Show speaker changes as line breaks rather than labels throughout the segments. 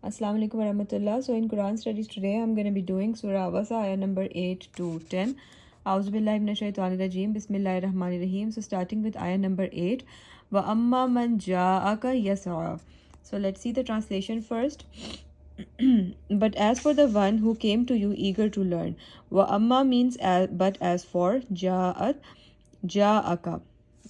Assalamu alaikum warahmatullah. So in Quran studies today, I'm going to be doing Surah Abasa, ayah number 8 to 10. A'udhu billahi minash shaitanir rajeem. Bismillahir rahmanir rahim. So starting with ayah number 8. Wa amma man ja'aka yas'a. So let's see the translation first. But as for the one who came to you eager to learn, wa amma means but as for ja'aka.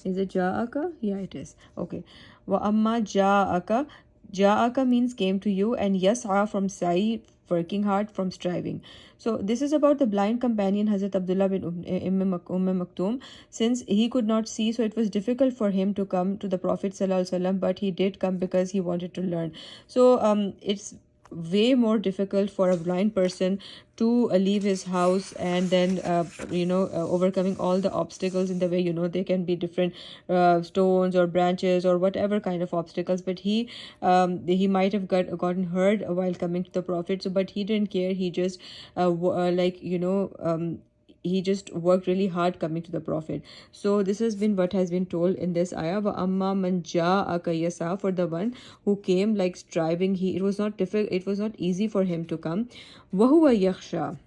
Is it ja'aka? Yeah, it is. Okay. Wa amma ja'aka. Ja'aka means came to you, and yas'a from sa'i, working hard, from striving. So this is about the blind companion Hazrat Abdullah bin Maktoum. Since he could not see, so it was difficult for him to come to the Prophet sallallahu alaihi wasallam, but he did come because he wanted to learn. So it's way more difficult for a blind person to leave his house and then overcoming all the obstacles in the way. They can be different stones or branches or whatever kind of obstacles, but he might have gotten hurt while coming to the Prophet. So but he didn't care. He just he just worked really hard coming to the Prophet. So this has been what has been told in this ayah. Wa amma man ja'aka yasa, for the one who came like striving. It was not difficult, it was not easy for him to come. Wa huwa yakhsha,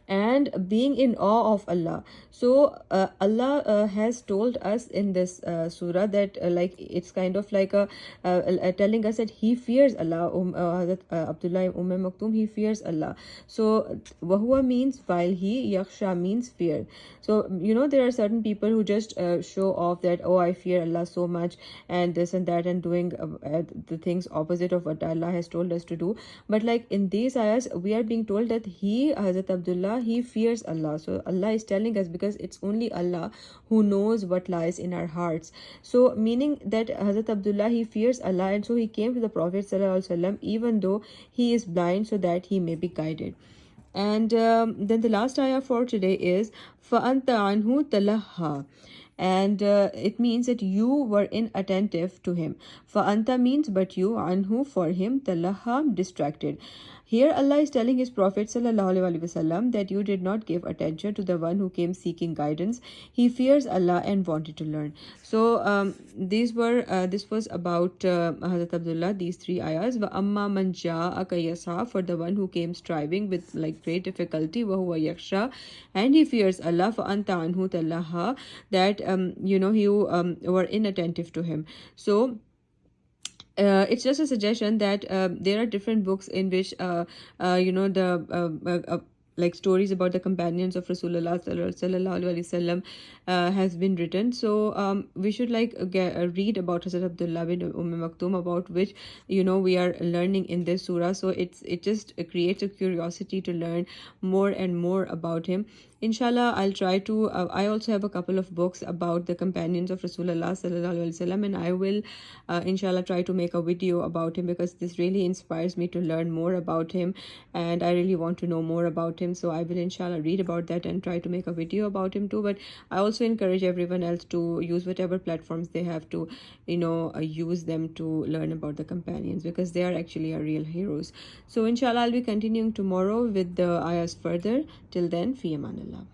and being in awe of Allah. So Allah has told us in this surah that like it's kind of like telling us that he fears Allah. Hazrat Abdullah Maktoum, he fears Allah. So wahua means while he, yaksha means fear. So there are certain people who just show off that, oh, I fear Allah so much and this and that, and doing the things opposite of what Allah has told us to do. But like in these ayahs, we are being told that Hazrat Abdullah, he fears Allah. So Allah is telling us, because it's only Allah who knows what lies in our hearts. So meaning that Hazrat Abdullah, he fears Allah, and so he came to the Prophet sallallahu alaihi wasallam even though he is blind, so that he may be guided. And then the last ayah for today is فَأَنْتَ عَنْهُ تَلَهَّى, and it means that you were inattentive to him. Anta means but you, anhu for him, talaha distracted. Here Allah is telling his Prophet sallallahu alaihi wasallam that you did not give attention to the one who came seeking guidance. He fears Allah and wanted to learn. So this was about Hazrat Abdullah, these three ayahs. Wa amma man ja'aka yasa, for the one who came striving with like great difficulty, wa huwa yakhsha, and he fears Allah. Fa anta anhu talaha, that you were inattentive to him. So it's just a suggestion that there are different books in which like stories about the companions of Rasulullah sallallahu alaihi wasallam has been written. So we should read about Hazrat Abdullah bin Maktoum, about which we are learning in this surah. So it just creates a curiosity to learn more and more about him. Inshallah, I'll try to I also have a couple of books about the companions of Rasulullah sallallahu alaihi wasallam, and I will inshallah try to make a video about him, because this really inspires me to learn more about him, and I really want to know more about him. So I will inshallah read about that and try to make a video about him too. But I also encourage everyone else to use whatever platforms they have to use them to learn about the companions, because they are actually our real heroes. So inshallah, I'll be continuing tomorrow with the ayahs further. Till then, fi amanillah.